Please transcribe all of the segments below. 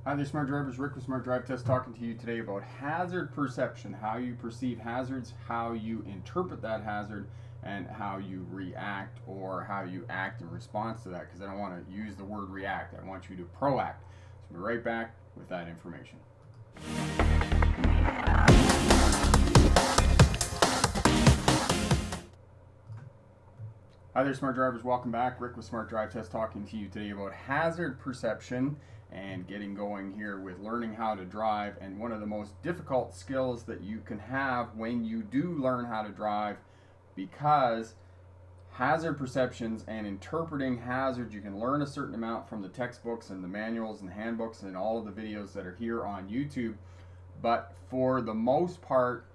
Hi there, Smart Drivers. Rick with Smart Drive Test talking to you today about hazard perception, how you perceive hazards, how you interpret that hazard, and how you react or how you act in response to that, because I don't want to use the word react. I want you to proact. So we'll be right back with that information. Hi there, Smart Drivers. Welcome back. Rick with Smart Drive Test talking to you today about hazard perception and getting going here with learning how to drive. And one of the most difficult skills that you can have when you do learn how to drive, because hazard perceptions and interpreting hazards, you can learn a certain amount from the textbooks and the manuals and handbooks and all of the videos that are here on YouTube. But for the most part,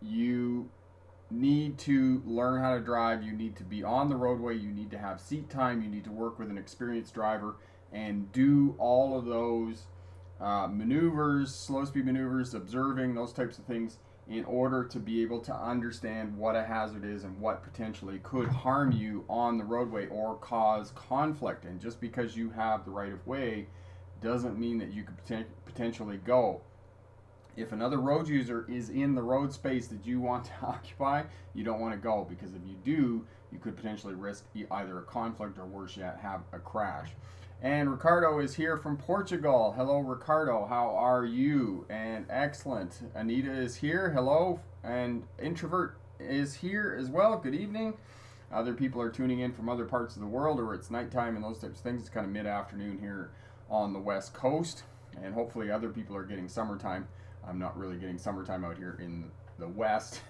you need to learn how to drive. You need to be on the roadway. You need to have seat time. You need to work with an experienced driver and do all of those maneuvers, slow speed maneuvers, observing, those types of things in order to be able to understand what a hazard is and what potentially could harm you on the roadway or cause conflict. And just because you have the right of way doesn't mean that you could potentially go. If another road user is in the road space that you want to occupy, you don't want to go, because if you do, you could potentially risk either a conflict or, worse yet, have a crash. And Ricardo is here from Portugal. Hello, Ricardo. How are you? And excellent. Anita is here. Hello. And Introvert is here as well. Good evening. Other people are tuning in from other parts of the world, or it's nighttime and those types of things. It's kind of mid-afternoon here on the West Coast, and hopefully other people are getting summertime. I'm not really getting summertime out here in the West.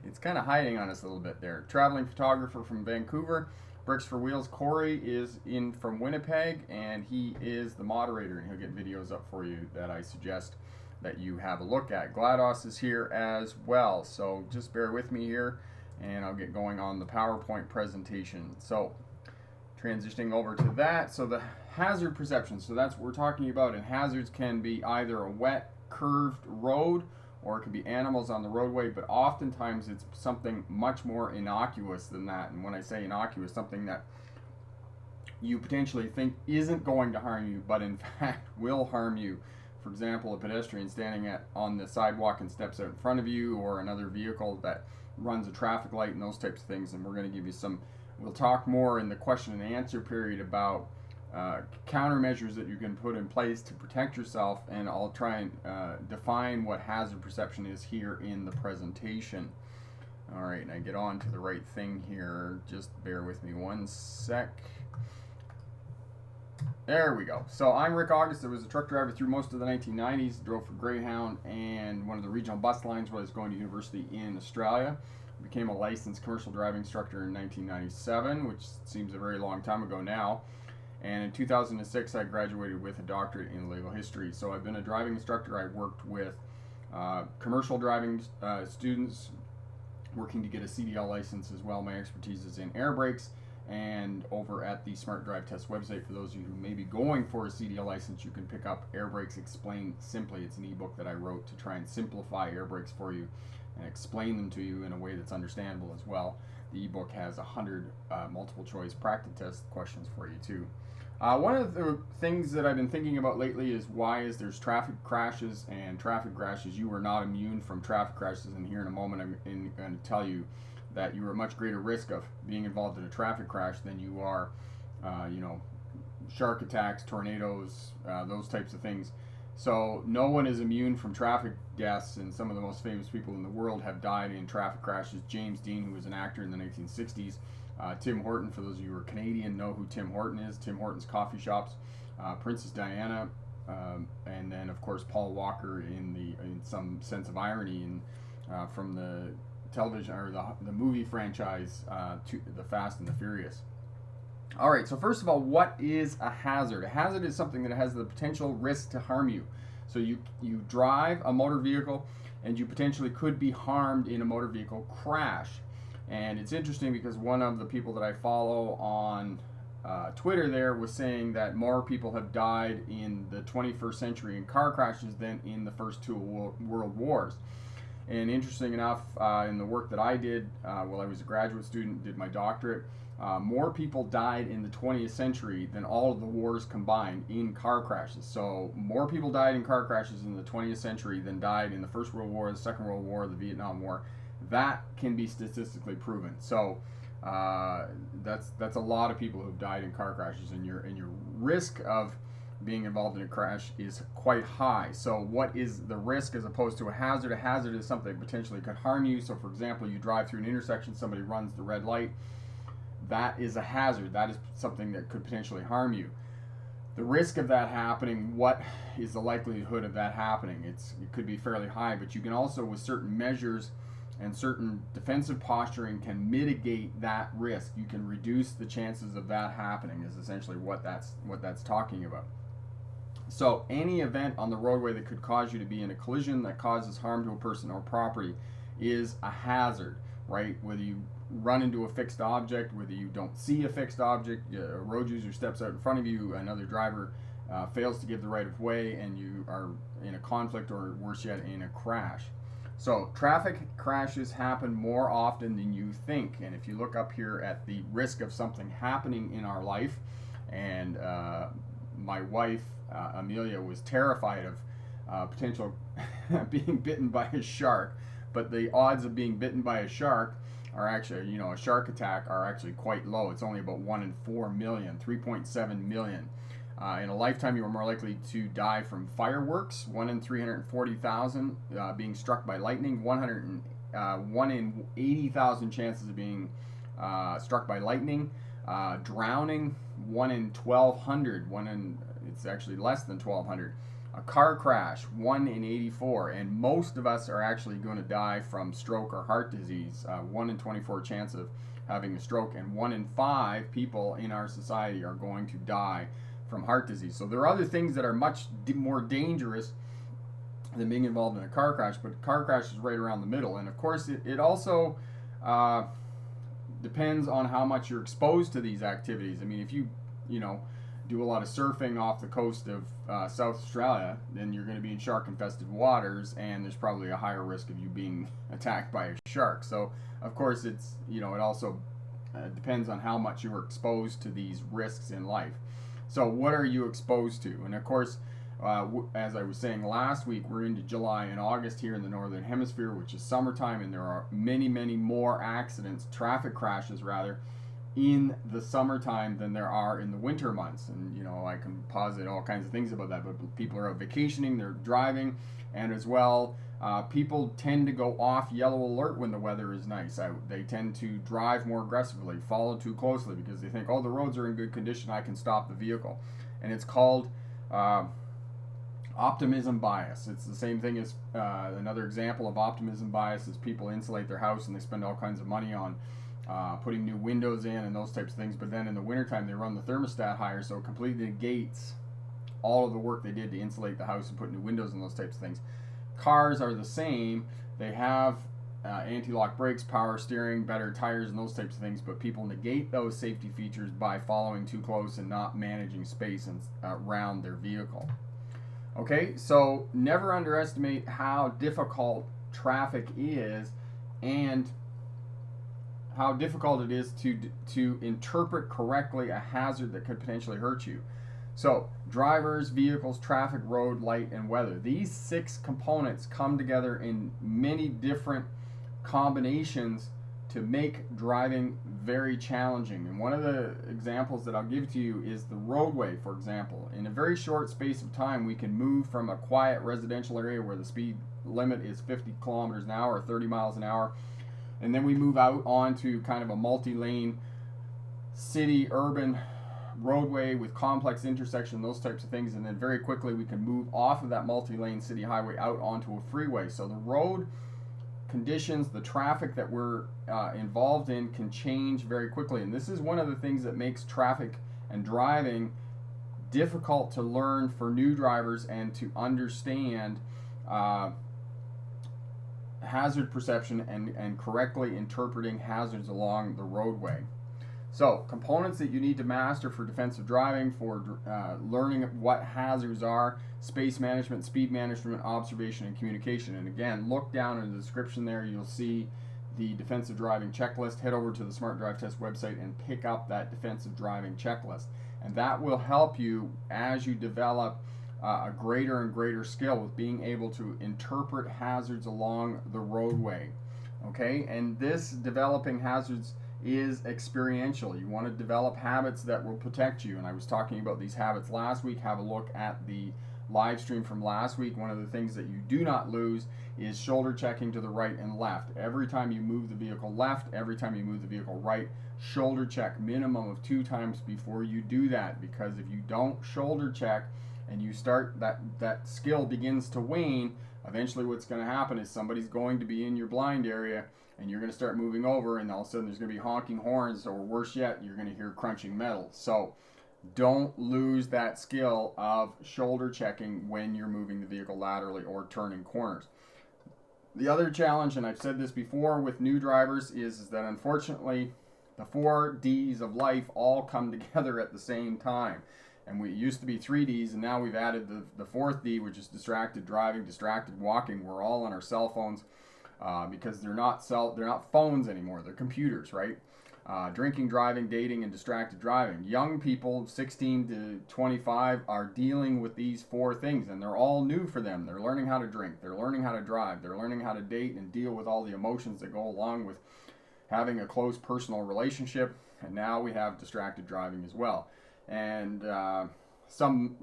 It's kind of hiding on us a little bit there. Traveling photographer from Vancouver. Bricks for Wheels, Corey is in from Winnipeg, and he is the moderator, and he'll get videos up for you that I suggest that you have a look at. GLaDOS is here as well, so just bear with me here, and I'll get going on the PowerPoint presentation. So transitioning over to that, so the hazard perception, so that's what we're talking about, and hazards can be either a wet, curved road, or it could be animals on the roadway, but oftentimes it's something much more innocuous than that. And when I say innocuous, something that you potentially think isn't going to harm you, but in fact will harm you. For example, a pedestrian standing on the sidewalk and steps out in front of you, or another vehicle that runs a traffic light, and those types of things. And we're going to give you some, we'll talk more in the question and answer period about countermeasures that you can put in place to protect yourself, and I'll try and define what hazard perception is here in the presentation. Alright, and I get on to the right thing here. Just bear with me one sec. There we go. So I'm Rick August. I was a truck driver through most of the 1990s, drove for Greyhound and one of the regional bus lines while I was going to university in Australia. Became a licensed commercial driving instructor in 1997, which seems a very long time ago now. And in 2006, I graduated with a doctorate in legal history. So I've been a driving instructor. I worked with commercial driving students, working to get a CDL license as well. My expertise is in air brakes. And over at the Smart Drive Test website, for those of you who may be going for a CDL license, you can pick up Air Brakes Explained Simply. It's an ebook that I wrote to try and simplify air brakes for you and explain them to you in a way that's understandable as well. The ebook has 100 multiple choice practice test questions for you too. One of the things that I've been thinking about lately is why is there's traffic crashes and traffic crashes. You are not immune from traffic crashes, and here in a moment I'm going to tell you that you are at much greater risk of being involved in a traffic crash than you are, shark attacks, tornadoes, those types of things. So no one is immune from traffic deaths, and some of the most famous people in the world have died in traffic crashes. James Dean, who was an actor in the 1960s. Tim Horton, for those of you who are Canadian, know who Tim Horton is. Tim Horton's Coffee Shops. Princess Diana, and then of course Paul Walker in some sense of irony from the television or the movie franchise to the Fast and the Furious. All right, so first of all, what is a hazard? A hazard is something that has the potential risk to harm you. So you drive a motor vehicle and you potentially could be harmed in a motor vehicle crash. And it's interesting because one of the people that I follow on Twitter there was saying that more people have died in the 21st century in car crashes than in the first two world wars. And interesting enough, in the work that I did while I was a graduate student, did my doctorate, more people died in the 20th century than all of the wars combined in car crashes. So more people died in car crashes in the 20th century than died in the First World War, the Second World War, the Vietnam War. That can be statistically proven. So that's a lot of people who've died in car crashes, and your risk of being involved in a crash is quite high. So what is the risk as opposed to a hazard? A hazard is something that potentially could harm you. So for example, you drive through an intersection, somebody runs the red light. That is a hazard. That is something that could potentially harm you. The risk of that happening, what is the likelihood of that happening? It could be fairly high, but you can also, with certain measures and certain defensive posturing, can mitigate that risk. You can reduce the chances of that happening, is essentially what that's talking about. So any event on the roadway that could cause you to be in a collision that causes harm to a person or property is a hazard, right? Whether you run into a fixed object, whether you don't see a fixed object, a road user steps out in front of you, another driver fails to give the right of way, and you are in a conflict, or worse yet, in a crash. So traffic crashes happen more often than you think. And if you look up here at the risk of something happening in our life, and my wife, Amelia, was terrified of potential being bitten by a shark, but the odds of being bitten by a shark are actually, a shark attack are actually quite low. It's only about 1 in 4 million, 3.7 million. In a lifetime, you are more likely to die from fireworks, 1 in 340,000 being struck by lightning, 1 in 80,000 chances of being struck by lightning, drowning, 1 in 1,200, it's actually less than 1,200. A car crash, 1 in 84, and most of us are actually going to die from stroke or heart disease. 1 in 24 chance of having a stroke, and 1 in 5 people in our society are going to die from heart disease. So there are other things that are much more dangerous than being involved in a car crash, but car crash is right around the middle. And of course, it also depends on how much you're exposed to these activities. I mean, if you do a lot of surfing off the coast of South Australia, then you're going to be in shark-infested waters, and there's probably a higher risk of you being attacked by a shark. So, of course, it also depends on how much you were exposed to these risks in life. So, what are you exposed to? And of course, as I was saying last week, we're into July and August here in the Northern Hemisphere, which is summertime, and there are many, many more accidents, traffic crashes rather, in the summertime than there are in the winter months. And I can posit all kinds of things about that, but people are out vacationing, they're driving, and as well, people tend to go off yellow alert when the weather is nice out. They tend to drive more aggressively, follow too closely, because they think, oh, the roads are in good condition, I can stop the vehicle. And it's called optimism bias. It's the same thing as another example of optimism bias is people insulate their house and they spend all kinds of money on putting new windows in and those types of things, but then in the wintertime they run the thermostat higher, so it completely negates all of the work they did to insulate the house and put new windows and those types of things. Cars are the same. They have anti-lock brakes, power steering, better tires, and those types of things, but people negate those safety features by following too close and not managing space around their vehicle. Okay, so never underestimate how difficult traffic is and how difficult it is to interpret correctly a hazard that could potentially hurt you. So, drivers, vehicles, traffic, road, light, and weather. These 6 components come together in many different combinations to make driving very challenging. And one of the examples that I'll give to you is the roadway, for example. In a very short space of time, we can move from a quiet residential area where the speed limit is 50 kilometers an hour or 30 miles an hour, and then we move out onto kind of a multi-lane city urban roadway with complex intersection, those types of things, and then very quickly we can move off of that multi-lane city highway out onto a freeway. So the road conditions, the traffic that we're involved in can change very quickly, and this is one of the things that makes traffic and driving difficult to learn for new drivers and to understand hazard perception and correctly interpreting hazards along the roadway. So, components that you need to master for defensive driving, for learning what hazards are: space management, speed management, observation, and communication. And again, look down in the description there, you'll see the defensive driving checklist, head over to the Smart Drive Test website and pick up that defensive driving checklist. And that will help you as you develop a greater and greater skill with being able to interpret hazards along the roadway. Okay, and this developing hazards is experiential. You want to develop habits that will protect you. And I was talking about these habits last week. Have a look at the live stream from last week. One of the things that you do not lose is shoulder checking to the right and left. Every time you move the vehicle left, every time you move the vehicle right, shoulder check minimum of 2 times before you do that. Because if you don't shoulder check and you start that skill begins to wane, eventually what's going to happen is somebody's going to be in your blind area and you're going to start moving over, and all of a sudden there's going to be honking horns, or worse yet, you're going to hear crunching metal. So don't lose that skill of shoulder checking when you're moving the vehicle laterally or turning corners. The other challenge, and I've said this before with new drivers, is that unfortunately the 4 Ds of life all come together at the same time. And we used to be 3 Ds, and now we've added the 4th D, which is distracted driving, distracted walking. We're all on our cell phones because they're not phones anymore. They're computers, right? Drinking, driving, dating, and distracted driving. Young people, 16 to 25, are dealing with these 4 things, and they're all new for them. They're learning how to drink. They're learning how to drive. They're learning how to date and deal with all the emotions that go along with having a close personal relationship. And now we have distracted driving as well. And some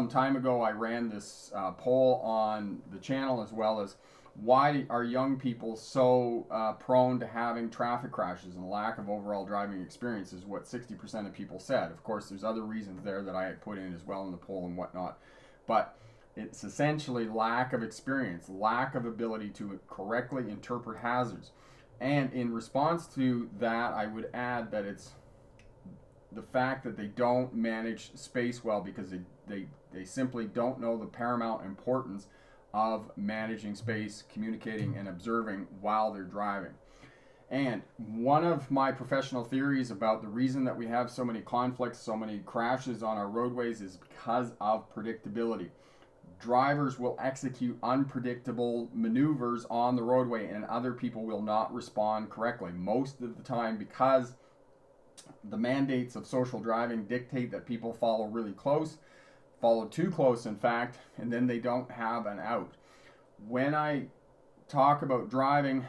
time ago, I ran this poll on the channel, as well as why are young people so prone to having traffic crashes, and lack of overall driving experience is what 60% of people said. Of course, there's other reasons there that I had put in as well in the poll and whatnot, but it's essentially lack of experience, lack of ability to correctly interpret hazards. And in response to that, I would add that it's the fact that they don't manage space well, because they simply don't know the paramount importance of managing space, communicating, and observing while they're driving. And one of my professional theories about the reason that we have so many conflicts, so many crashes on our roadways, is because of predictability. Drivers will execute unpredictable maneuvers on the roadway, and other people will not respond correctly. Most of the time, because the mandates of social driving dictate that people follow really close, follow too close in fact, and then they don't have an out. When I talk about driving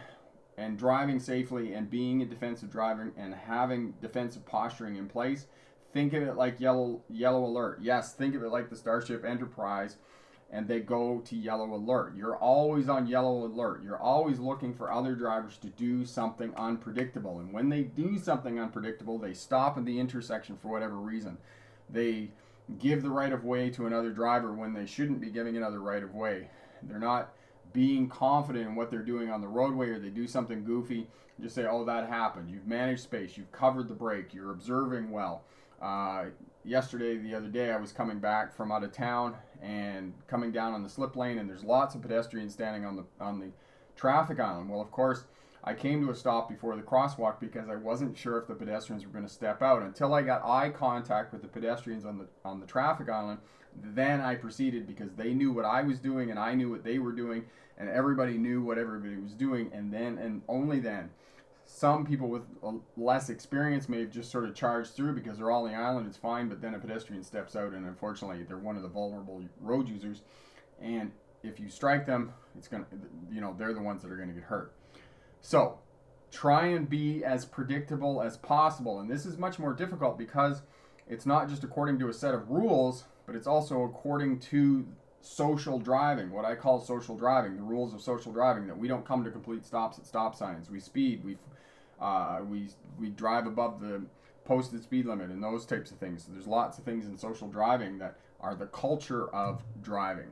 and driving safely and being a defensive driver and having defensive posturing in place, think of it like yellow alert. Yes, think of it like the Starship Enterprise, and they go to yellow alert. You're always on yellow alert. You're always looking for other drivers to do something unpredictable. And when they do something unpredictable, they stop at the intersection for whatever reason. They give the right of way to another driver when they shouldn't be giving another right of way. They're not being confident in what they're doing on the roadway, or they do something goofy and just say, oh, that happened. You've managed space. You've covered the brake. You're observing well. The other day, I was coming back from out of town and coming down on the slip lane, and there's lots of pedestrians standing on the traffic island. Well, of course, I came to a stop before the crosswalk because I wasn't sure if the pedestrians were going to step out. Until I got eye contact with the pedestrians on the traffic island, then I proceeded, because they knew what I was doing and I knew what they were doing, and everybody knew what everybody was doing. And then, and only then, some people with less experience may have just sort of charged through because they're all on the island, it's fine, but then a pedestrian steps out, and unfortunately they're one of the vulnerable road users, and if you strike them, it's going to, they're the ones that are going to get hurt. So try and be as predictable as possible, and this is much more difficult because it's not just according to a set of rules, but it's also according to social driving, what I call social driving, the rules of social driving, that we don't come to complete stops at stop signs, we speed, we drive above the posted speed limit, and those types of things. So there's lots of things in social driving that are the culture of driving.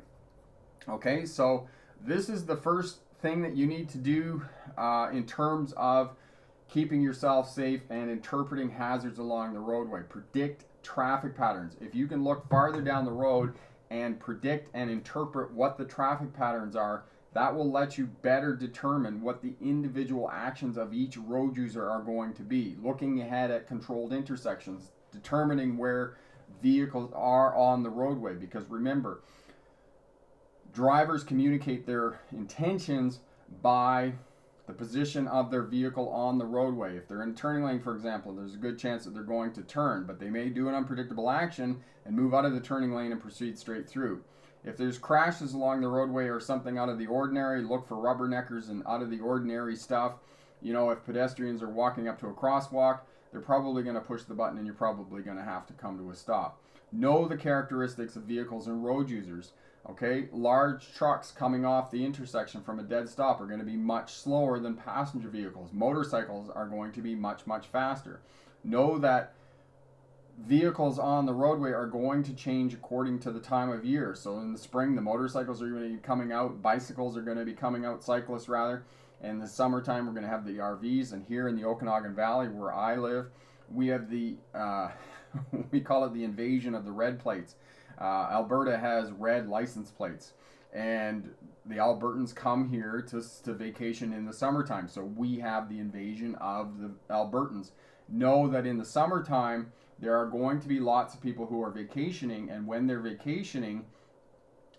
Okay, so this is the first thing that you need to do in terms of keeping yourself safe and interpreting hazards along the roadway. Predict traffic patterns. If you can look farther down the road and predict and interpret what the traffic patterns are, that will let you better determine what the individual actions of each road user are going to be. Looking ahead at controlled intersections, determining where vehicles are on the roadway, because remember, drivers communicate their intentions by the position of their vehicle on the roadway. If they're in a turning lane, for example, there's a good chance that they're going to turn, but they may do an unpredictable action and move out of the turning lane and proceed straight through. If there's crashes along the roadway or something out of the ordinary, look for rubberneckers and out of the ordinary stuff. You know, if pedestrians are walking up to a crosswalk, they're probably going to push the button and you're probably going to have to come to a stop. Know the characteristics of vehicles and road users. Okay, large trucks coming off the intersection from a dead stop are going to be much slower than passenger vehicles. Motorcycles are going to be much, much faster. Know that vehicles on the roadway are going to change according to the time of year. So in the spring, the motorcycles are going to be coming out, bicycles are going to be coming out, cyclists rather. In the summertime, we're going to have the RVs. And here in the Okanagan Valley, where I live, we have the, we call it the invasion of the red plates. Alberta has red license plates, and the Albertans come here to vacation in the summertime. So we have the invasion of the Albertans. Know that in the summertime, there are going to be lots of people who are vacationing, and when they're vacationing,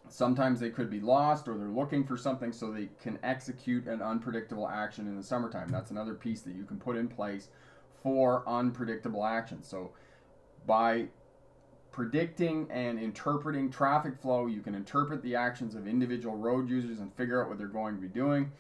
sometimes they could be lost or they're looking for something, so they can execute an unpredictable action in the summertime. That's another piece that you can put in place for unpredictable actions. So by predicting and interpreting traffic flow, you can interpret the actions of individual road users and figure out what they're going to be doing.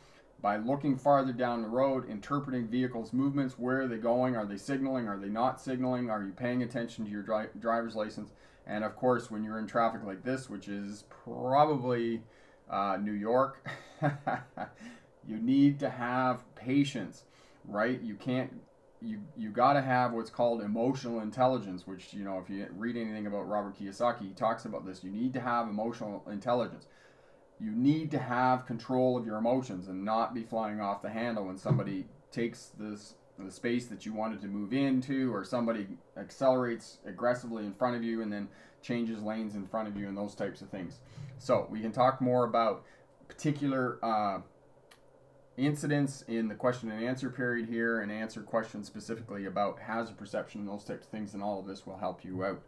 By looking farther down the road, interpreting vehicles' movements, where are they going? Are they signaling? Are they not signaling? Are you paying attention to your driver's license? And of course, when you're in traffic like this, which is probably New York, you need to have patience, right? You can't. You got to have what's called emotional intelligence, which, you know, if you read anything about Robert Kiyosaki, he talks about this. You need to have emotional intelligence. You need to have control of your emotions and not be flying off the handle when somebody takes the space that you wanted to move into, or somebody accelerates aggressively in front of you and then changes lanes in front of you, and those types of things. So we can talk more about particular incidents in the question and answer period here, and answer questions specifically about hazard perception and those types of things, and all of this will help you out.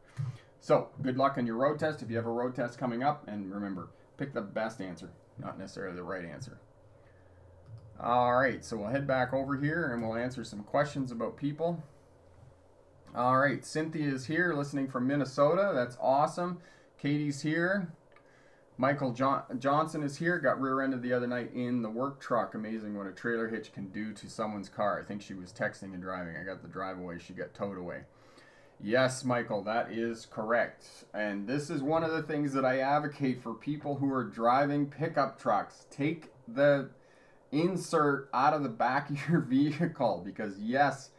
So good luck on your road test if you have a road test coming up, and remember, pick the best answer, not necessarily the right answer. Alright, so we'll head back over here and we'll answer some questions about people. Alright, Cynthia is here listening from Minnesota. That's awesome. Katie's here. Michael Johnson is here. Got rear-ended the other night in the work truck. Amazing what a trailer hitch can do to someone's car. I think she was texting and driving. I got the drive away. She got towed away. Yes, Michael, that is correct. And this is one of the things that I advocate for people who are driving pickup trucks. Take the insert out of the back of your vehicle, because yes,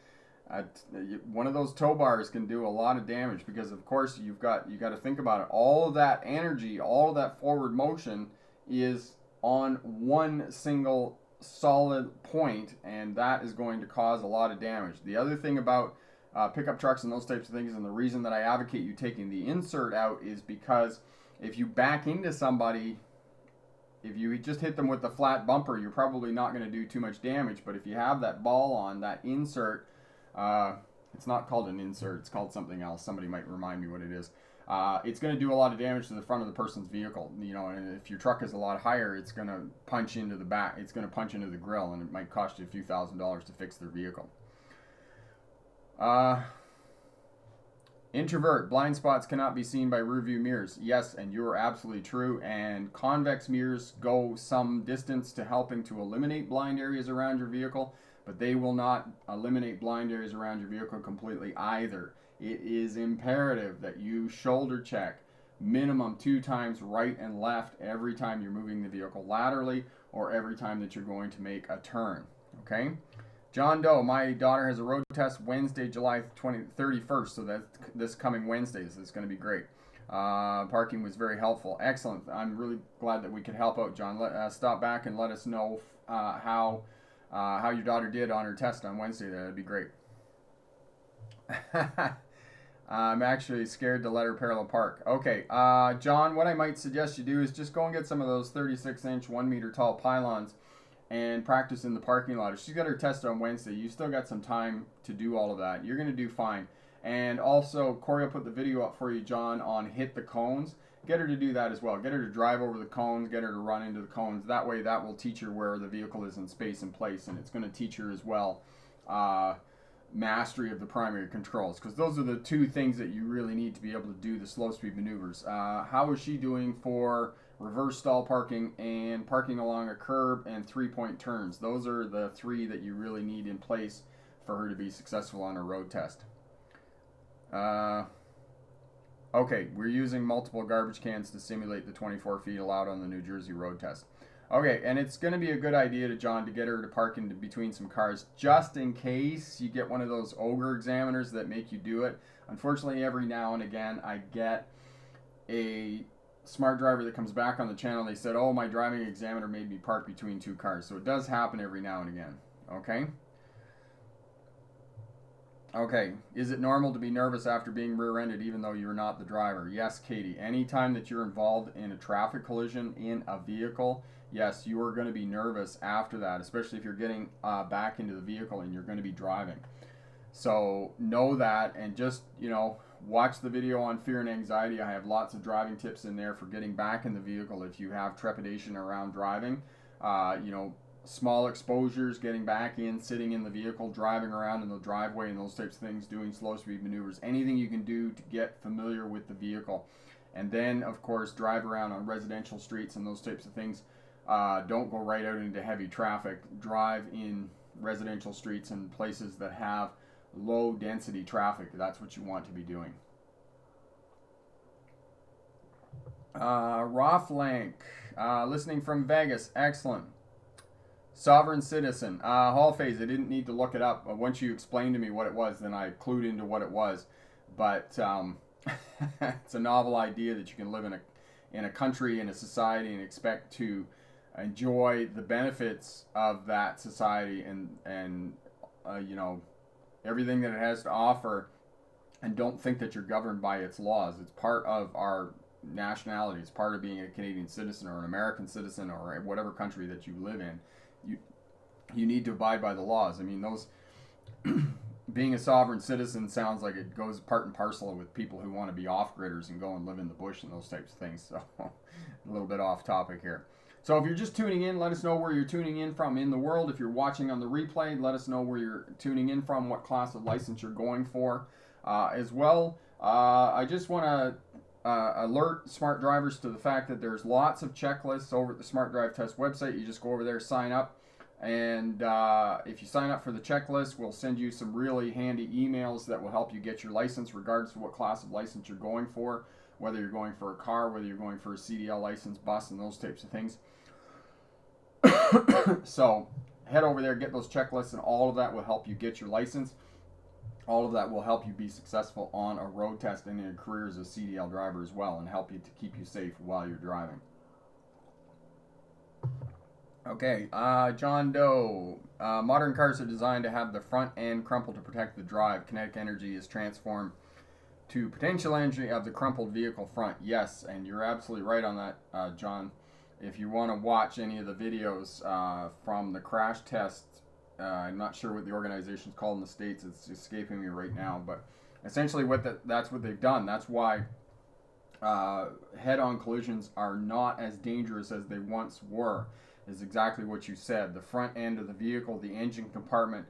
one of those tow bars can do a lot of damage, because of course you got to think about it. All of that energy, all of that forward motion is on one single solid point, and that is going to cause a lot of damage. The other thing about pickup trucks and those types of things, and the reason that I advocate you taking the insert out, is because if you back into somebody, if you just hit them with the flat bumper, you're probably not going to do too much damage. But if you have that ball on, that insert, it's not called an insert, it's called something else. Somebody might remind me what it is. It's going to do a lot of damage to the front of the person's vehicle. You know, and if your truck is a lot higher, it's going to punch into the back. It's going to punch into the grill, and it might cost you a few $1,000s to fix their vehicle. Introvert, blind spots cannot be seen by rear view mirrors. Yes, and you're absolutely true. And convex mirrors go some distance to helping to eliminate blind areas around your vehicle, but they will not eliminate blind areas around your vehicle completely either. It is imperative that you shoulder check minimum 2 times right and left every time you're moving the vehicle laterally, or every time that you're going to make a turn. Okay? John Doe, my daughter has a road test Wednesday, July 31st, so that's this coming Wednesday, so it's going to be great. Parking was very helpful. Excellent. I'm really glad that we could help out, John. Stop back and let us know how your daughter did on her test on Wednesday. That'd be great. I'm actually scared to let her parallel park. Okay, John, what I might suggest you do is just go and get some of those 36-inch, 1-meter tall pylons and practice in the parking lot. If she's got her test on Wednesday, you still got some time to do all of that. You're going to do fine. And also, Corey will put the video up for you, John, on hit the cones. Get her to do that as well. Get her to drive over the cones, get her to run into the cones. That way, that will teach her where the vehicle is in space and place, and it's going to teach her as well mastery of the primary controls, because those are the two things that you really need to be able to do the slow speed maneuvers. How is she doing for reverse stall parking and parking along a curb and 3-point turns? Those are the three that you really need in place for her to be successful on a road test. Okay, we're using multiple garbage cans to simulate the 24 feet allowed on the New Jersey road test. Okay, and it's going to be a good idea to John to get her to park in between some cars, just in case you get one of those ogre examiners that make you do it. Unfortunately, every now and again, I get a smart driver that comes back on the channel. They said, oh, my driving examiner made me park between two cars. So it does happen every now and again. Okay? Okay, is it normal to be nervous after being rear-ended even though you're not the driver? Yes, Katie. Anytime that you're involved in a traffic collision in a vehicle, yes, you are going to be nervous after that, especially if you're getting back into the vehicle and you're going to be driving. So know that, and just, watch the video on fear and anxiety. I have lots of driving tips in there for getting back in the vehicle if you have trepidation around driving. Small exposures, getting back in, sitting in the vehicle, driving around in the driveway and those types of things, doing slow speed maneuvers, anything you can do to get familiar with the vehicle. And then, of course, drive around on residential streets and those types of things. Don't go right out into heavy traffic. Drive in residential streets and places that have low density traffic. That's what you want to be doing. Rothlank, listening from Vegas. Excellent. Sovereign citizen. Hall phase. I didn't need to look it up. Once you explained to me what it was, then I clued into what it was. But it's a novel idea that you can live in a country, in a society, and expect to enjoy the benefits of that society and everything that it has to offer, and don't think that you're governed by its laws. It's part of our nationality. It's part of being a Canadian citizen or an American citizen or whatever country that you live in. You need to abide by the laws. I mean, those being a sovereign citizen sounds like it goes part and parcel with people who want to be off-gridders and go and live in the bush and those types of things. So a little bit off topic here. So if you're just tuning in, let us know where you're tuning in from in the world. If you're watching on the replay, let us know where you're tuning in from, what class of license you're going for. As well, I just want to alert smart drivers to the fact that there's lots of checklists over at the Smart Drive Test website. You just go over there, sign up, and if you sign up for the checklist, we'll send you some really handy emails that will help you get your license regardless of what class of license you're going for, whether you're going for a car, whether you're going for a CDL license, bus, and those types of things. So head over there, get those checklists, and all of that will help you get your license. All of that will help you be successful on a road test and in your career as a CDL driver as well, and help you to keep you safe while you're driving. Okay, John Doe. Modern cars are designed to have the front end crumple to protect the drive. Kinetic energy is transformed to potential energy of the crumpled vehicle front. Yes, and you're absolutely right on that, John. If you want to watch any of the videos from the crash test, I'm not sure what the organization's called in the States. It's escaping me right now. But essentially that's what they've done. That's why head-on collisions are not as dangerous as they once were. Is exactly what you said. The front end of the vehicle, the engine compartment,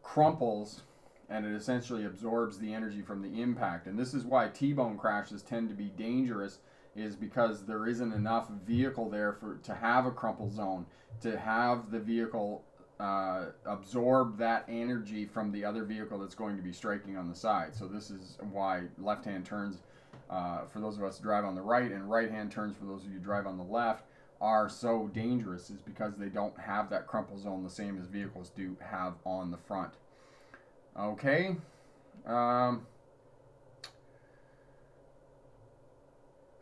crumples, and it essentially absorbs the energy from the impact. And this is why T-bone crashes tend to be dangerous, is because there isn't enough vehicle there to have a crumple zone, to have the vehicle absorb that energy from the other vehicle that's going to be striking on the side. So this is why left-hand turns, for those of us who drive on the right, and right-hand turns for those of you who drive on the left, are so dangerous, is because they don't have that crumple zone the same as vehicles do have on the front. Okay.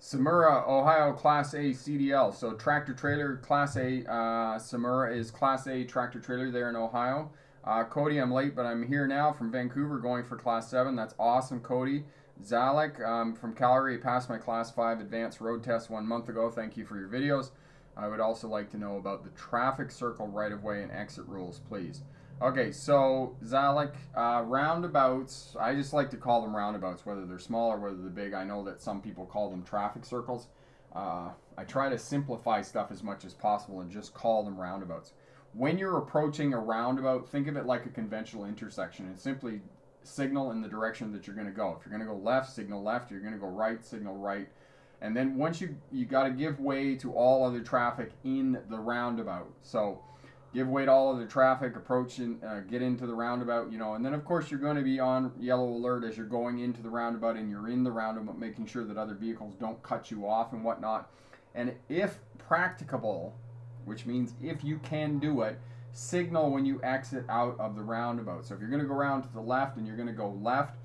Samura, Ohio, Class A CDL. So tractor trailer, Class A. Samura is Class A tractor trailer there in Ohio. Cody, I'm late, but I'm here now from Vancouver going for Class 7. That's awesome, Cody. Zalek, from Calgary, passed my Class 5 advanced road test 1 month ago. Thank you for your videos. I would also like to know about the traffic circle right-of-way and exit rules, please. Okay, so Zalek, roundabouts, I just like to call them roundabouts, whether they're small or whether they're big. I know that some people call them traffic circles. I try to simplify stuff as much as possible and just call them roundabouts. When you're approaching a roundabout, think of it like a conventional intersection and simply signal in the direction that you're going to go. If you're going to go left, signal left. You're going to go right, signal right. And then once you got to give way to all other traffic in the roundabout. So give way to all of the traffic, approach and get into the roundabout, and then of course you're going to be on yellow alert as you're going into the roundabout and you're in the roundabout, making sure that other vehicles don't cut you off and whatnot. And if practicable, which means if you can do it, signal when you exit out of the roundabout. So if you're going to go around to the left and you're going to go left,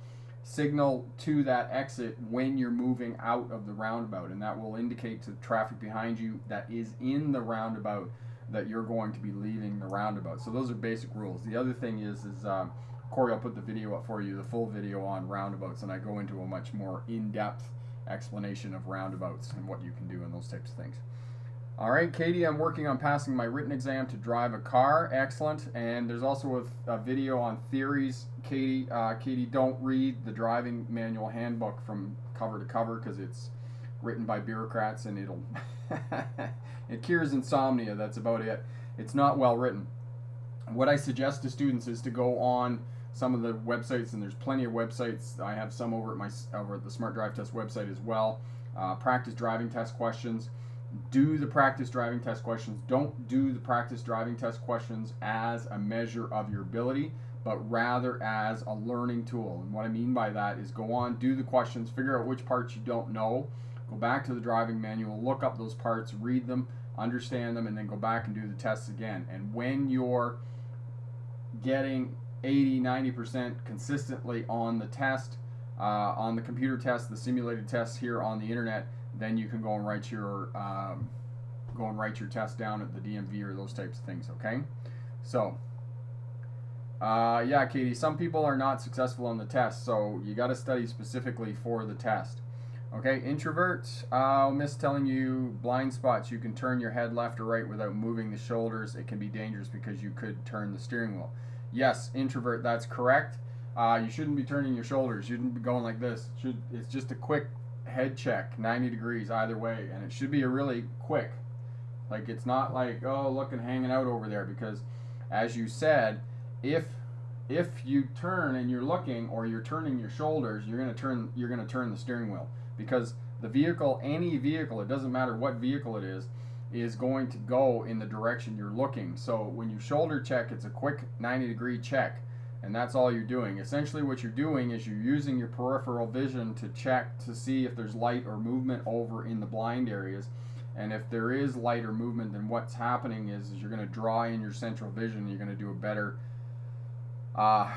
signal to that exit when you're moving out of the roundabout, and that will indicate to the traffic behind you that is in the roundabout that you're going to be leaving the roundabout. So those are basic rules. The other thing is Corey, I'll put the video up for you, the full video on roundabouts, and I go into a much more in-depth explanation of roundabouts and what you can do and those types of things. All right, Katie, I'm working on passing my written exam to drive a car. Excellent. And there's also a video on theories. Katie, don't read the driving manual handbook from cover to cover because it's written by bureaucrats and it'll it cures insomnia. That's about it. It's not well written. What I suggest to students is to go on some of the websites, and there's plenty of websites. I have some over at the Smart Drive Test website as well. Practice driving test questions. Do the practice driving test questions. Don't do the practice driving test questions as a measure of your ability, but rather as a learning tool. And what I mean by that is go on, do the questions, figure out which parts you don't know, go back to the driving manual, look up those parts, read them, understand them, and then go back and do the tests again. And when you're getting 80-90% consistently on the test, on the computer test, the simulated tests here on the internet, then you can go and write your test down at the DMV or those types of things. Okay, so yeah, Katie, some people are not successful on the test, so you got to study specifically for the test. Okay, introvert, I'll miss telling you blind spots. You can turn your head left or right without moving the shoulders. It can be dangerous because you could turn the steering wheel. Yes, introvert, that's correct. You shouldn't be turning your shoulders. You shouldn't be going like this. It's just a quick head check, 90 degrees either way, and it should be a really quick. Like, it's not like, oh, look and hanging out over there, because as you said, if you turn and you're looking or you're turning your shoulders, you're going to turn the steering wheel, because the vehicle, any vehicle, it doesn't matter what vehicle it is going to go in the direction you're looking. So when you shoulder check, it's a quick 90-degree check, and that's all you're doing. Essentially what you're doing is you're using your peripheral vision to check to see if there's light or movement over in the blind areas. And if there is light or movement, then what's happening is you're going to draw in your central vision, and you're going to do a better, a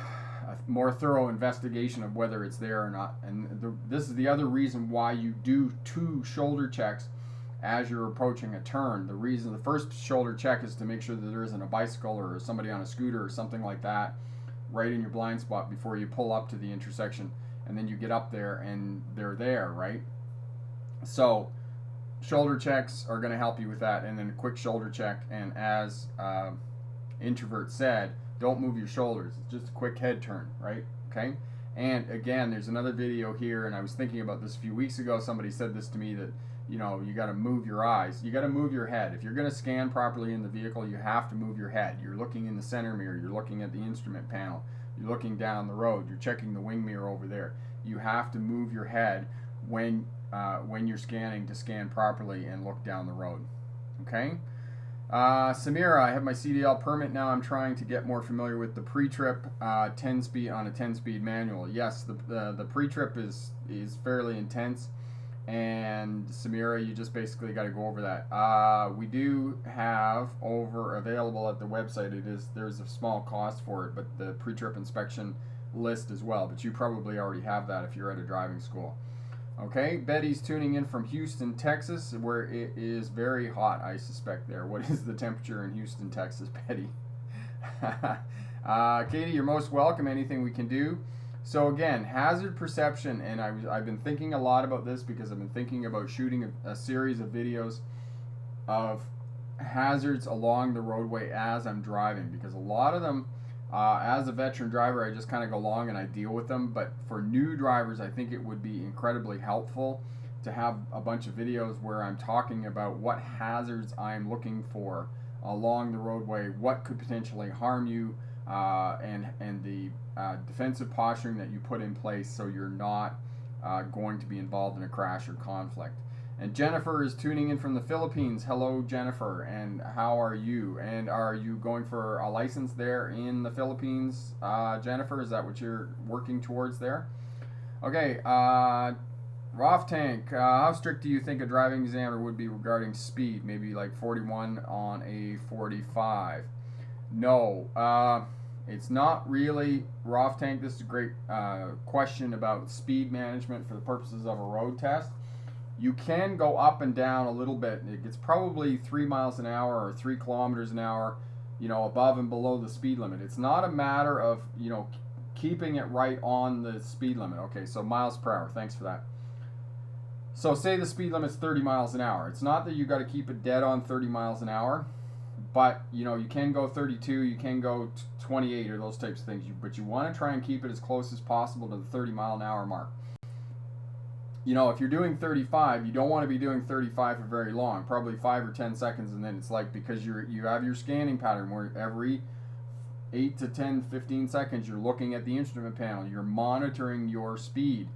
more thorough investigation of whether it's there or not. And this is the other reason why you do 2 shoulder checks as you're approaching a turn. The first shoulder check is to make sure that there isn't a bicycle or somebody on a scooter or something like that right in your blind spot before you pull up to the intersection, and then you get up there and they're there, right? So shoulder checks are going to help you with that, and then a quick shoulder check. And as introvert said, don't move your shoulders. It's just a quick head turn, right? Okay. And again, there's another video here, and I was thinking about this a few weeks ago. Somebody said this to me, that you got to move your eyes. You got to move your head. If you're going to scan properly in the vehicle, you have to move your head. You're looking in the center mirror. You're looking at the instrument panel. You're looking down the road. You're checking the wing mirror over there. You have to move your head when you're scanning to scan properly and look down the road. Okay? Samira, I have my CDL permit now. I'm trying to get more familiar with the pre-trip 10-speed on a 10-speed manual. Yes, the pre-trip is fairly intense. And Samira, you just basically got to go over that. We do have available at the website. There's a small cost for it, but the pre-trip inspection list as well. But you probably already have that if you're at a driving school. Okay, Betty's tuning in from Houston, Texas, where it is very hot, I suspect there. What is the temperature in Houston, Texas, Betty? Katie, you're most welcome. Anything we can do. So again, hazard perception, and I've been thinking a lot about this because I've been thinking about shooting a series of videos of hazards along the roadway as I'm driving, because a lot of them As a veteran driver, I just kind of go along and I deal with them. But for new drivers, I think it would be incredibly helpful to have a bunch of videos where I'm talking about what hazards I'm looking for along the roadway, what could potentially harm you, and the defensive posturing that you put in place so you're not going to be involved in a crash or conflict. And Jennifer is tuning in from the Philippines. Hello, Jennifer, and how are you? And are you going for a license there in the Philippines, Jennifer? Is that what you're working towards there? Okay, Roth Tank, how strict do you think a driving examiner would be regarding speed? Maybe like 41 on a 45. No, it's not really, Roth Tank. This is a great question about speed management for the purposes of a road test. You can go up and down a little bit. It gets probably 3 miles an hour or 3 kilometers an hour, above and below the speed limit. It's not a matter of, keeping it right on the speed limit. Okay, so miles per hour. Thanks for that. So say the speed limit's 30 miles an hour. It's not that you got to keep it dead on 30 miles an hour, but you can go 32, you can go 28 or those types of things. But you want to try and keep it as close as possible to the 30 mile an hour mark. If you're doing 35, you don't want to be doing 35 for very long, probably 5 or 10 seconds, and then it's like, because you have your scanning pattern where every 8 to 10, 15 seconds you're looking at the instrument panel, you're monitoring your speed,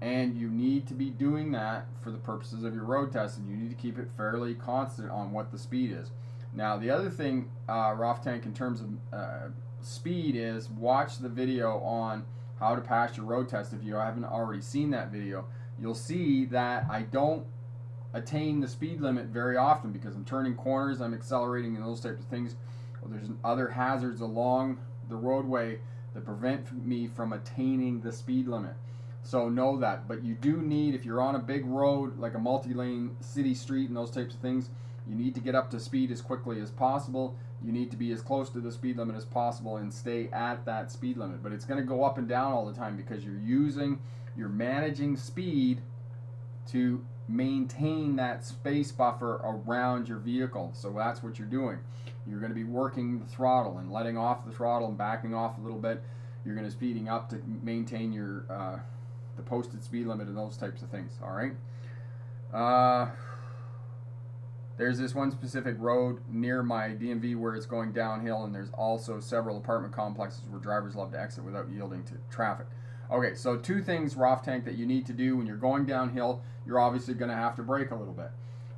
and you need to be doing that for the purposes of your road test, and you need to keep it fairly constant on what the speed is. Now, the other thing, Roth Tank, in terms of speed is watch the video on how to pass your road test. If you haven't already seen that video, you'll see that I don't attain the speed limit very often because I'm turning corners, I'm accelerating, and those types of things. Well, there's other hazards along the roadway that prevent me from attaining the speed limit. So know that. But you do need, if you're on a big road like a multi-lane city street and those types of things, you need to get up to speed as quickly as possible. You need to be as close to the speed limit as possible and stay at that speed limit. But it's going to go up and down all the time because you're managing speed to maintain that space buffer around your vehicle. So that's what you're doing. You're going to be working the throttle and letting off the throttle and backing off a little bit. You're going to speeding up to maintain your the posted speed limit and those types of things. All right. There's this one specific road near my DMV where it's going downhill, and there's also several apartment complexes where drivers love to exit without yielding to traffic. Okay, so 2 things, Roth Tank, that you need to do when you're going downhill. You're obviously going to have to brake a little bit.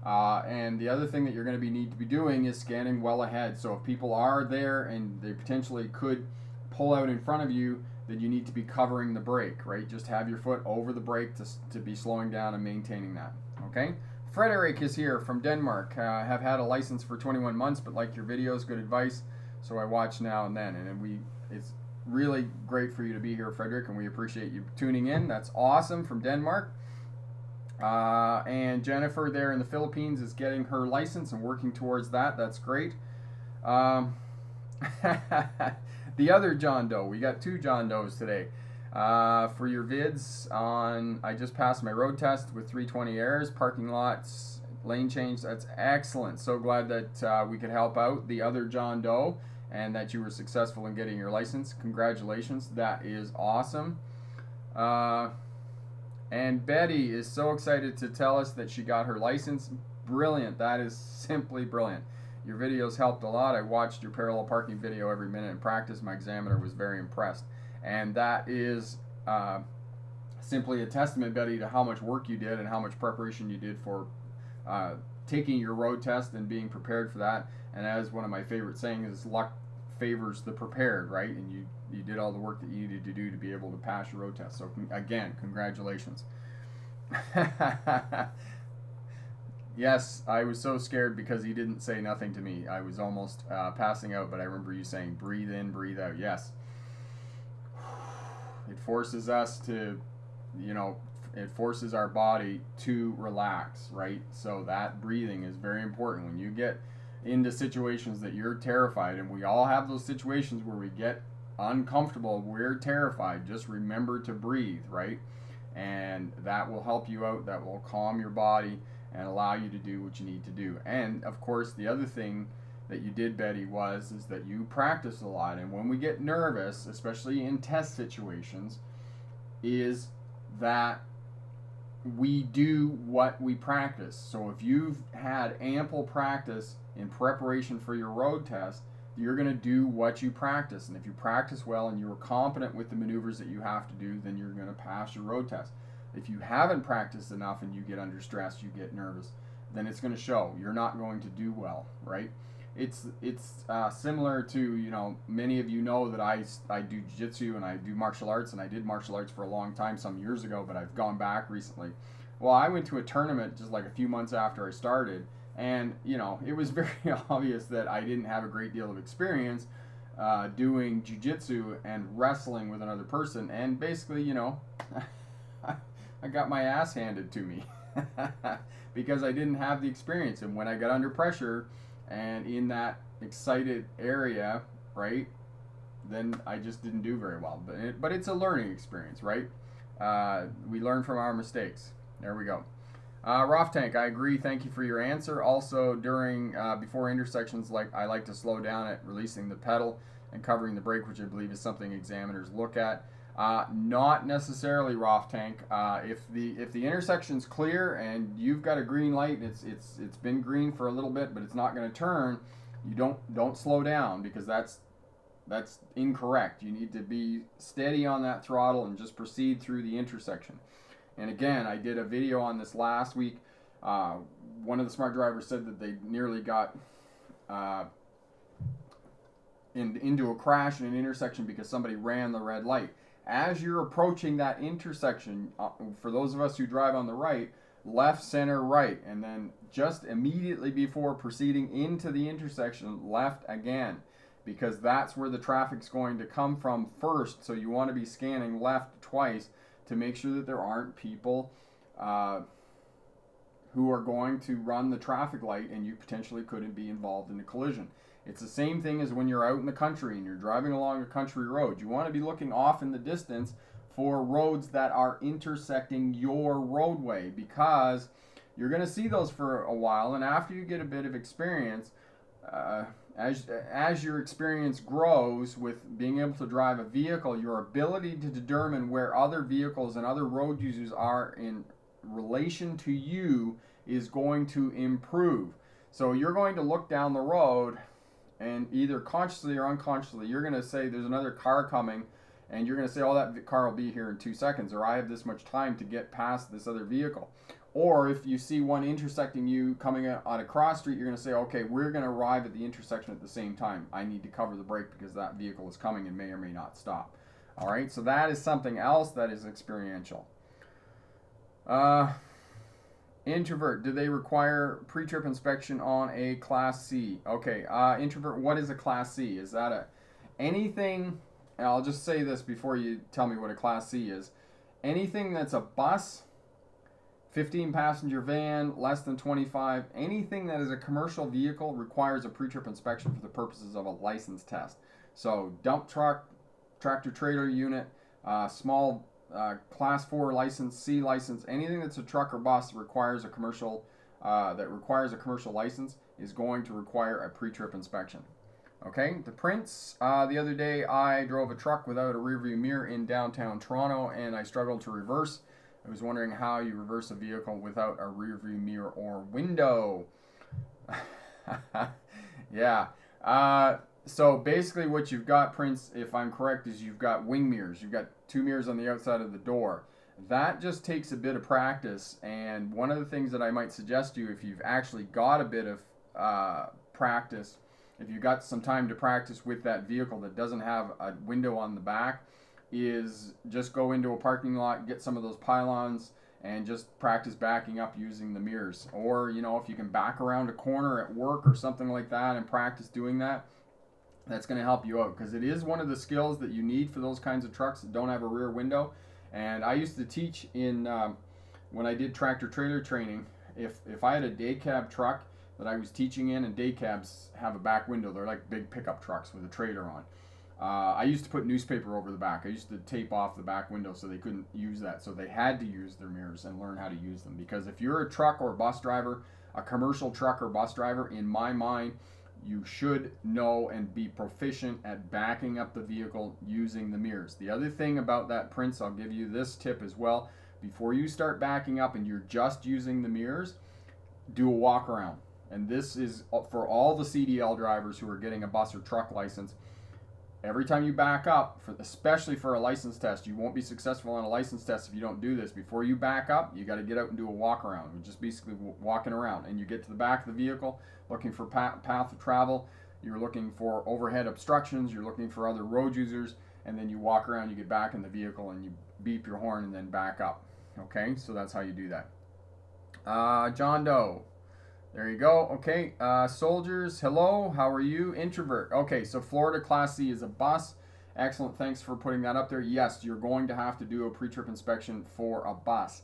And the other thing that you're going to need to be doing is scanning well ahead. So if people are there and they potentially could pull out in front of you, then you need to be covering the brake, right? Just have your foot over the brake to be slowing down and maintaining that, okay? Frederick is here from Denmark. Have had a license for 21 months, but like your videos, good advice. So I watch now and then, and it's really great for you to be here, Frederick, and we appreciate you tuning in. That's awesome, from Denmark. And Jennifer there in the Philippines is getting her license and working towards that. That's great. The other John Doe. We got 2 John Does today. For your vids on, I just passed my road test with 320 airs, parking lots, lane change. That's excellent. So glad that we could help out the other John Doe and that you were successful in getting your license. Congratulations. That is awesome. And Betty is so excited to tell us that she got her license. Brilliant. That is simply brilliant. Your videos helped a lot. I watched your parallel parking video every minute in practice. My examiner was very impressed. And that is simply a testament, Betty, to how much work you did and how much preparation you did for taking your road test and being prepared for that. And as one of my favorite sayings is, luck favors the prepared, right? And you did all the work that you needed to do to be able to pass your road test. So again, congratulations. Yes, I was so scared because he didn't say nothing to me. I was almost passing out, but I remember you saying, breathe in, breathe out. Yes. It forces us to, it forces our body to relax, right? So that breathing is very important. When you get into situations that you're terrified, and we all have those situations where we get uncomfortable, we're terrified, just remember to breathe, right? And that will help you out. That will calm your body and allow you to do what you need to do. And of course, the other thing that you did, Betty, is that you practice a lot. And when we get nervous, especially in test situations, is that we do what we practice. So if you've had ample practice in preparation for your road test, you're going to do what you practice. And if you practice well and you're competent with the maneuvers that you have to do, then you're going to pass your road test. If you haven't practiced enough and you get under stress, you get nervous, then it's going to show. You're not going to do well, right? It's similar to, you know, many of you know that I do jiu-jitsu and I do martial arts, and I did martial arts for a long time, some years ago, but I've gone back recently. Well, I went to a tournament just like a few months after I started, and, you know, it was very obvious that I didn't have a great deal of experience doing jiu-jitsu and wrestling with another person, and basically, you know, I got my ass handed to me because I didn't have the experience. And when I got under pressure and in that excited area, right, then I just didn't do very well. But it's a learning experience, right? We learn from our mistakes. There we go. Rough Tank, I agree. Thank you for your answer. Also, before intersections, I like to slow down at releasing the pedal and covering the brake, which I believe is something examiners look at. Not necessarily, Rough Tank. If the intersection's clear and you've got a green light, it's been green for a little bit, but it's not going to turn, you don't slow down, because that's incorrect. You need to be steady on that throttle and just proceed through the intersection. And again, I did a video on this last week. One of the smart drivers said that they nearly got into a crash in an intersection because somebody ran the red light. As you're approaching that intersection, for those of us who drive on the right, left, center, right, and then just immediately before proceeding into the intersection, left again, because that's where the traffic's going to come from first. So you want to be scanning left twice to make sure that there aren't people who are going to run the traffic light and you potentially couldn't be involved in a collision. It's the same thing as when you're out in the country and you're driving along a country road. You want to be looking off in the distance for roads that are intersecting your roadway, because you're going to see those for a while, and after you get a bit of experience, as your experience grows with being able to drive a vehicle, your ability to determine where other vehicles and other road users are in relation to you is going to improve. So you're going to look down the road, and either consciously or unconsciously, you're going to say there's another car coming, and you're going to say, oh, that car will be here in 2 seconds, or I have this much time to get past this other vehicle. Or if you see one intersecting you coming on a cross street, you're going to say, okay, we're going to arrive at the intersection at the same time. I need to cover the brake because that vehicle is coming and may or may not stop. All right, so that is something else that is experiential. Introvert, do they require pre-trip inspection on a Class C? Okay, introvert, what is a Class C? Is that anything, and I'll just say this before you tell me what a Class C is. Anything that's a bus, 15 passenger van, less than 25, anything that is a commercial vehicle requires a pre-trip inspection for the purposes of a license test. So dump truck, tractor trailer unit, small Class 4 license, C license, anything that's a truck or bus that requires a commercial license is going to require a pre-trip inspection. Okay, the Prince, the other day I drove a truck without a rearview mirror in downtown Toronto, and I struggled to reverse. I was wondering how you reverse a vehicle without a rearview mirror or window. Yeah. So basically what you've got, Prince, if I'm correct, is you've got wing mirrors. You've got 2 mirrors on the outside of the door. That just takes a bit of practice, and one of the things that I might suggest to you, if you've actually got a bit of practice, if you've got some time to practice with that vehicle that doesn't have a window on the back, is just go into a parking lot, get some of those pylons, and just practice backing up using the mirrors. Or, you know, if you can back around a corner at work or something like that and practice doing that, that's going to help you out, because it is one of the skills that you need for those kinds of trucks that don't have a rear window. And I used to teach in when I did tractor trailer training, if I had a day cab truck that I was teaching in, and day cabs have a back window, they're like big pickup trucks with a trailer on. I used to put newspaper over the back. I used to tape off the back window so they couldn't use that. So they had to use their mirrors and learn how to use them. Because if you're a truck or bus driver, a commercial truck or bus driver, in my mind, you should know and be proficient at backing up the vehicle using the mirrors. The other thing about that, Prince, I'll give you this tip as well. Before you start backing up and you're just using the mirrors, do a walk around. And this is for all the CDL drivers who are getting a bus or truck license. Every time you back up, especially for a license test, you won't be successful on a license test if you don't do this. Before you back up, you got to get out and do a walk around. You're just basically walking around, and you get to the back of the vehicle looking for path of travel. You're looking for overhead obstructions. You're looking for other road users, and then you walk around. You get back in the vehicle and you beep your horn and then back up. Okay, so that's how you do that. John Doe. There you go. Okay, soldiers, hello, how are you? Introvert. Okay, so Florida Class C is a bus. Excellent, thanks for putting that up there. Yes, you're going to have to do a pre-trip inspection for a bus.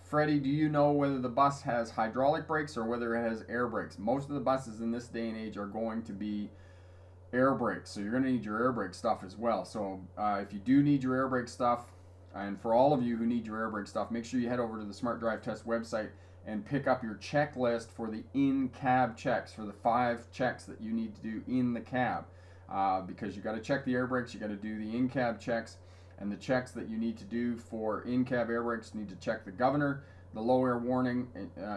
Freddie, do you know whether the bus has hydraulic brakes or whether it has air brakes? Most of the buses in this day and age are going to be air brakes, so you're going to need your air brake stuff as well. So if you do need your air brake stuff, and for all of you who need your air brake stuff, make sure you head over to the Smart Drive Test website and pick up your checklist for the in-cab checks, for the 5 checks that you need to do in the cab. Because you got to check the air brakes, you got to do the in-cab checks, and the checks that you need to do for in-cab air brakes, you need to check the governor, the low air warning,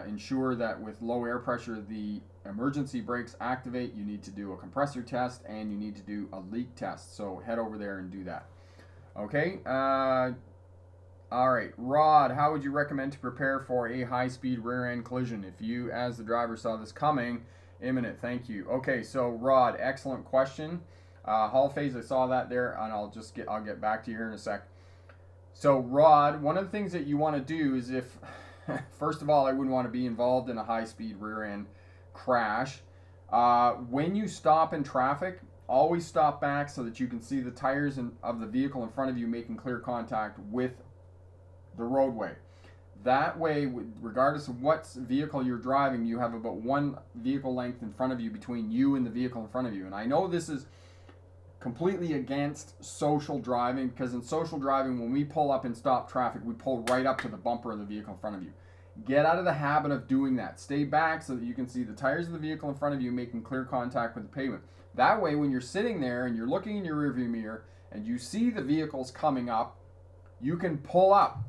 ensure that with low air pressure the emergency brakes activate, you need to do a compressor test, and you need to do a leak test. So head over there and do that. Okay, all right, Rod, how would you recommend to prepare for a high-speed rear-end collision if you, as the driver, saw this coming imminent? Thank you. Okay, so Rod, excellent question. Hall phase, I saw that there, and I'll get back to you here in a sec. So Rod, one of the things that you want to do is if, first of all, I wouldn't want to be involved in a high-speed rear-end crash. When you stop in traffic, always stop back so that you can see the tires of the vehicle in front of you making clear contact with the roadway. That way, regardless of what vehicle you're driving, you have about one vehicle length in front of you between you and the vehicle in front of you. And I know this is completely against social driving, because in social driving, when we pull up and stop traffic, we pull right up to the bumper of the vehicle in front of you. Get out of the habit of doing that. Stay back so that you can see the tires of the vehicle in front of you making clear contact with the pavement. That way, when you're sitting there and you're looking in your rearview mirror and you see the vehicles coming up, you can pull up.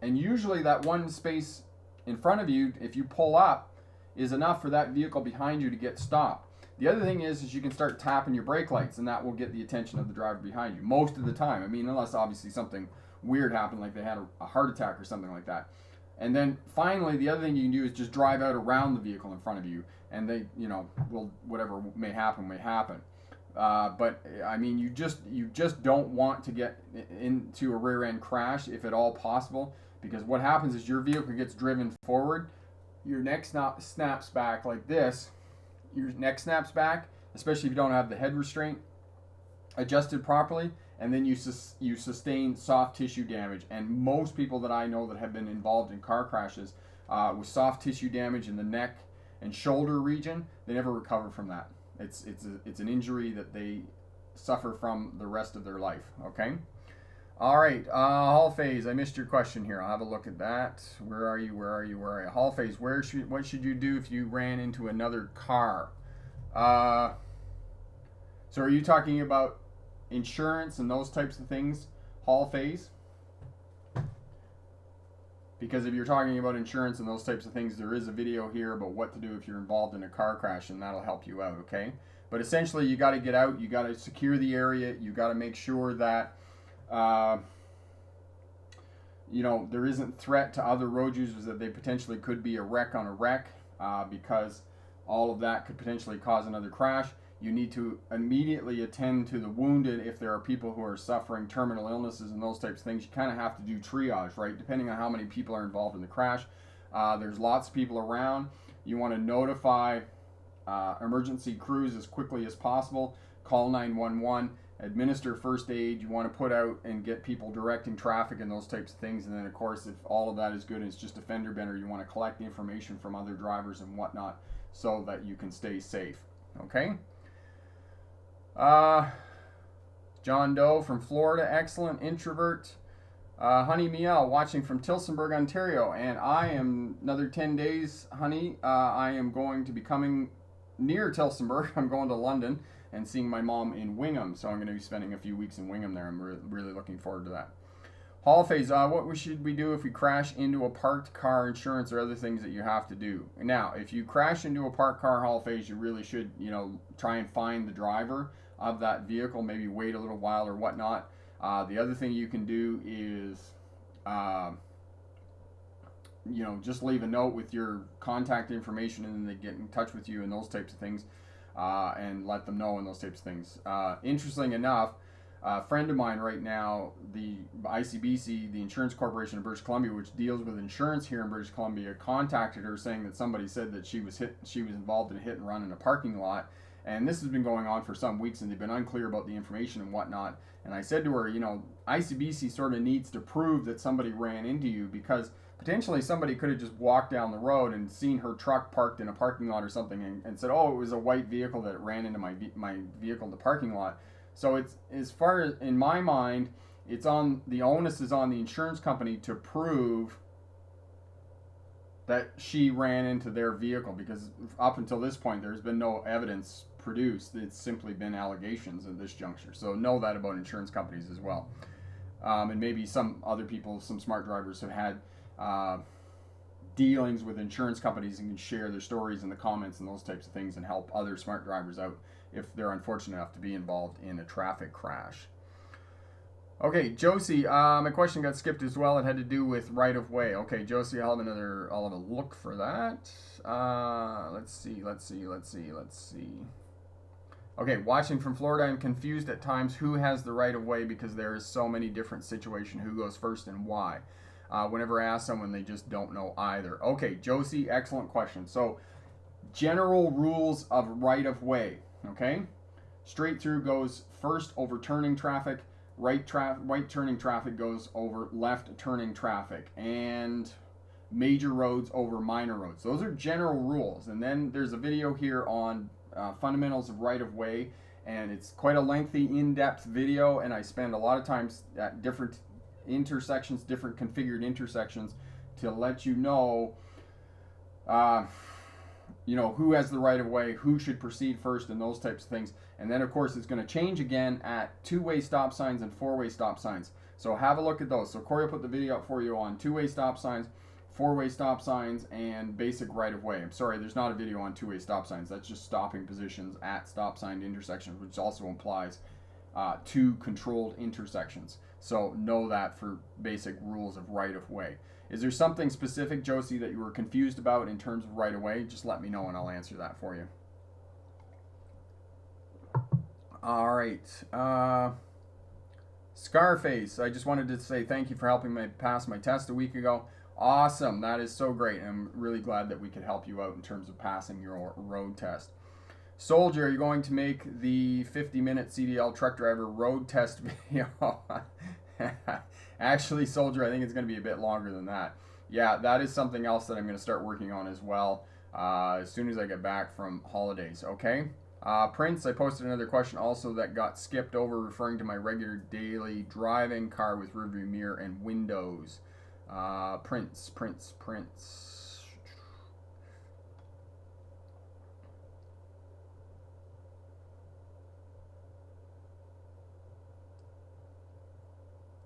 And usually that one space in front of you, if you pull up, is enough for that vehicle behind you to get stopped. The other thing is you can start tapping your brake lights, and that will get the attention of the driver behind you most of the time. I mean, unless obviously something weird happened, like they had a heart attack or something like that. And then finally, the other thing you can do is just drive out around the vehicle in front of you, and they, will, whatever may happen, may happen. But I mean, you just don't want to get into a rear end crash if at all possible, because what happens is your vehicle gets driven forward, your neck snaps back like this, your neck snaps back, especially if you don't have the head restraint adjusted properly, and then you sustain soft tissue damage. And most people that I know that have been involved in car crashes with soft tissue damage in the neck and shoulder region, they never recover from that. It's an injury that they suffer from the rest of their life. Okay. All right. Hall phase. I missed your question here. I'll have a look at that. Where are you? Hall phase. What should you do if you ran into another car? So are you talking about insurance and those types of things? Hall phase. Because if you're talking about insurance and those types of things, there is a video here about what to do if you're involved in a car crash, and that'll help you out, okay? But essentially, you got to get out, you got to secure the area, you got to make sure that, there isn't threat to other road users, that they potentially could be a wreck on a wreck, because all of that could potentially cause another crash. You need to immediately attend to the wounded if there are people who are suffering terminal illnesses and those types of things. You kind of have to do triage, right? Depending on how many people are involved in the crash. There's lots of people around. You want to notify emergency crews as quickly as possible. Call 911. Administer first aid. You want to put out and get people directing traffic and those types of things. And then, of course, if all of that is good and it's just a fender bender, you want to collect the information from other drivers and whatnot so that you can stay safe. Okay? John Doe from Florida, excellent. Introvert. Honey Miel, watching from Tillsonburg, Ontario, and I am another 10 days, honey. I am going to be coming near Tillsonburg. I'm going to London and seeing my mom in Wingham, so I'm going to be spending a few weeks in Wingham there. I'm really looking forward to that. Hall phase, what should we do if we crash into a parked car? Insurance or other things that you have to do. Now, if you crash into a parked car, Hall phase, you really should, try and find the driver of that vehicle, maybe wait a little while or whatnot. The other thing you can do is, just leave a note with your contact information and then they get in touch with you and those types of things, and let them know and those types of things. Interesting enough, a friend of mine right now, the ICBC, the Insurance Corporation of British Columbia, which deals with insurance here in British Columbia, contacted her saying that somebody said that she was involved in a hit and run in a parking lot. And this has been going on for some weeks and they've been unclear about the information and whatnot. And I said to her, ICBC sort of needs to prove that somebody ran into you, because potentially somebody could have just walked down the road and seen her truck parked in a parking lot or something and said, oh, it was a white vehicle that ran into my vehicle in the parking lot. So it's, as far as, in my mind, the onus is on the insurance company to prove that she ran into their vehicle, because up until this point there's been no evidence produced. It's simply been allegations at this juncture. So know that about insurance companies as well. And maybe some other people, some smart drivers have had dealings with insurance companies and can share their stories in the comments and those types of things and help other smart drivers out if they're unfortunate enough to be involved in a traffic crash. Okay, Josie, my question got skipped as well. It had to do with right of way. Okay, Josie, I'll have a look for that. Let's see. Okay, watching from Florida, I'm confused at times who has the right of way because there is so many different situations. Who goes first and why? Whenever I ask someone, they just don't know either. Okay, Josie, excellent question. So, general rules of right of way. Okay, straight through goes first over turning traffic. Right turning traffic goes over left turning traffic, and major roads over minor roads. Those are general rules. And then there's a video here on fundamentals of right of way, and it's quite a lengthy, in-depth video. And I spend a lot of times at different intersections, different configured intersections, to let you know who has the right of way, who should proceed first, and those types of things. And then, of course, it's going to change again at two-way stop signs and four-way stop signs. So have a look at those. So Corey will put the video up for you on two-way stop signs, four-way stop signs, and basic right of way. I'm sorry, there's not a video on two-way stop signs. That's just stopping positions at stop sign intersections, which also implies two controlled intersections. So know that for basic rules of right of way. Is there something specific, Josie, that you were confused about in terms of right of way? Just let me know and I'll answer that for you. All right. Scarface, I just wanted to say thank you for helping me pass my test a week ago. Awesome. That is so great. I'm really glad that we could help you out in terms of passing your road test. Soldier, you're going to make the 50-minute CDL truck driver road test video. Actually, Soldier, I think it's going to be a bit longer than that. Yeah, that is something else that I'm going to start working on as well as soon as I get back from holidays, okay? Prince, I posted another question also that got skipped over, referring to my regular daily driving car with rearview mirror and windows. Prince.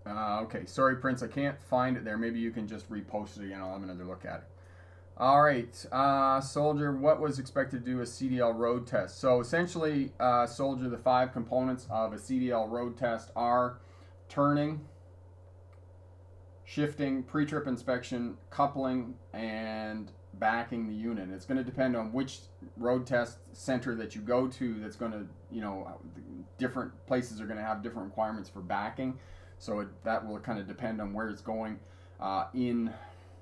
Okay, sorry, Prince, I can't find it there. Maybe you can just repost it again. I'll have another look at it. All right, Soldier, what was expected to do a CDL road test? So essentially, Soldier, the 5 components of a CDL road test are turning, shifting, pre-trip inspection, coupling, and backing the unit. It's going to depend on which road test center that you go to. That's going to, different places are going to have different requirements for backing. So that will kind of depend on where it's going in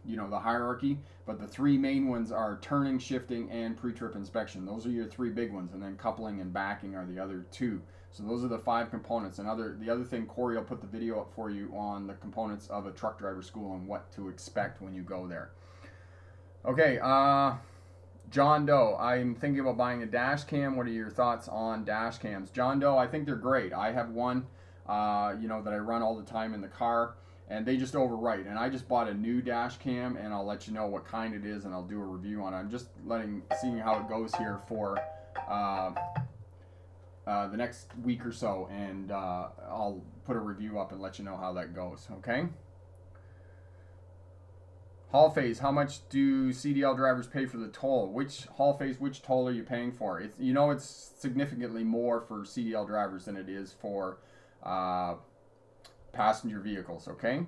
the hierarchy. But the 3 main ones are turning, shifting, and pre-trip inspection. Those are your 3 big ones, and then coupling and backing are the other 2. So those are the 5 components. The other thing, Corey will put the video up for you on the components of a truck driver school and what to expect when you go there. Okay, John Doe, I'm thinking about buying a dash cam. What are your thoughts on dash cams? John Doe, I think they're great. I have one, that I run all the time in the car, and they just overwrite. And I just bought a new dash cam, and I'll let you know what kind it is, and I'll do a review on it. I'm just seeing how it goes here for the next week or so, and I'll put a review up and let you know how that goes. Okay. Haul phase, how much do CDL drivers pay for the toll? Which haul phase, which toll are you paying for? It's, you know, it's significantly more for CDL drivers than it is for passenger vehicles, okay?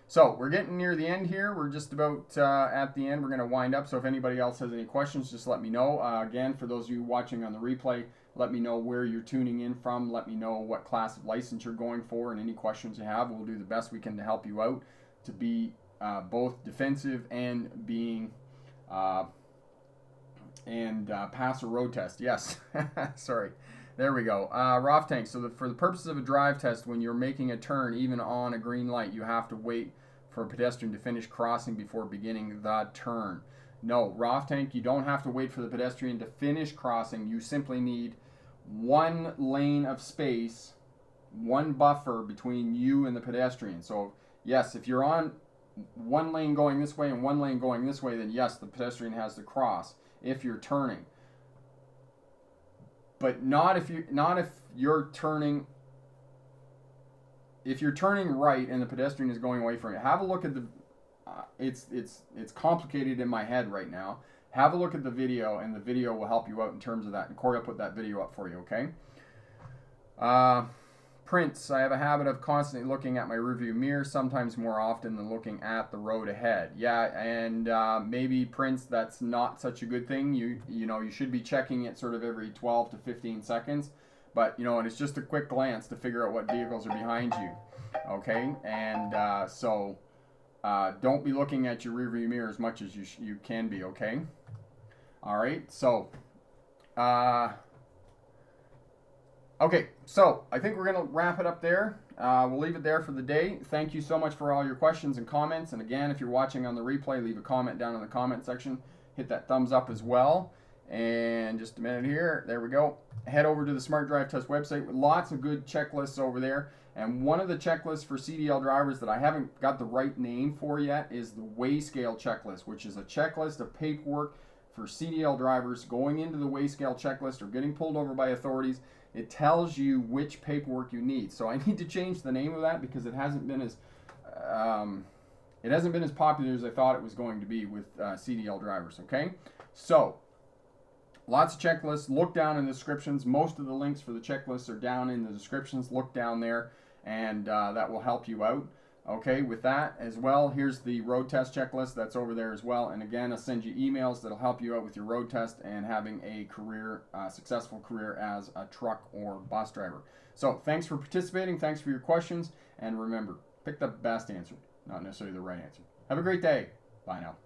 So we're getting near the end here. We're just about at the end. We're going to wind up. So if anybody else has any questions, just let me know. Again, for those of you watching on the replay, let me know where you're tuning in from. Let me know what class of license you're going for, and any questions you have. We'll do the best we can to help you out to be both defensive and being pass a road test. Yes, sorry. There we go. Rough tank. So for the purposes of a drive test, when you're making a turn, even on a green light, you have to wait for a pedestrian to finish crossing before beginning the turn. No, Rough tank, you don't have to wait for the pedestrian to finish crossing. You simply need one lane of space, one buffer between you and the pedestrian. So yes, if you're on one lane going this way and one lane going this way, then yes, the pedestrian has to cross if you're turning. But not if you're turning. If you're turning right and the pedestrian is going away from you, have a look at the. It's complicated in my head right now. Have a look at the video, and the video will help you out in terms of that. And Corey will put that video up for you. Okay. Prints. I have a habit of constantly looking at my rearview mirror, sometimes more often than looking at the road ahead. Yeah, and maybe Prints, that's not such a good thing. You know, you should be checking it sort of every 12 to 15 seconds. But, you know, and it's just a quick glance to figure out what vehicles are behind you. Okay? And so don't be looking at your rearview mirror as much as you can be, okay? All right, so... Okay, so I think we're going to wrap it up there. We'll leave it there for the day. Thank you so much for all your questions and comments. And again, if you're watching on the replay, leave a comment down in the comment section. Hit that thumbs up as well. And just a minute here. There we go. Head over to the Smart Drive Test website with lots of good checklists over there. And one of the checklists for CDL drivers that I haven't got the right name for yet is the weigh scale checklist, which is a checklist of paperwork for CDL drivers going into the weigh scale checklist or getting pulled over by authorities. It tells you which paperwork you need. So I need to change the name of that because it hasn't been as popular as I thought it was going to be with CDL drivers. Okay, so lots of checklists. Look down in the descriptions. Most of the links for the checklists are down in the descriptions. Look down there, and that will help you out. Okay, with that as well, here's the road test checklist that's over there as well. And again, I'll send you emails that'll help you out with your road test and having a career, successful career as a truck or bus driver. So thanks for participating. Thanks for your questions. And remember, pick the best answer, not necessarily the right answer. Have a great day. Bye now.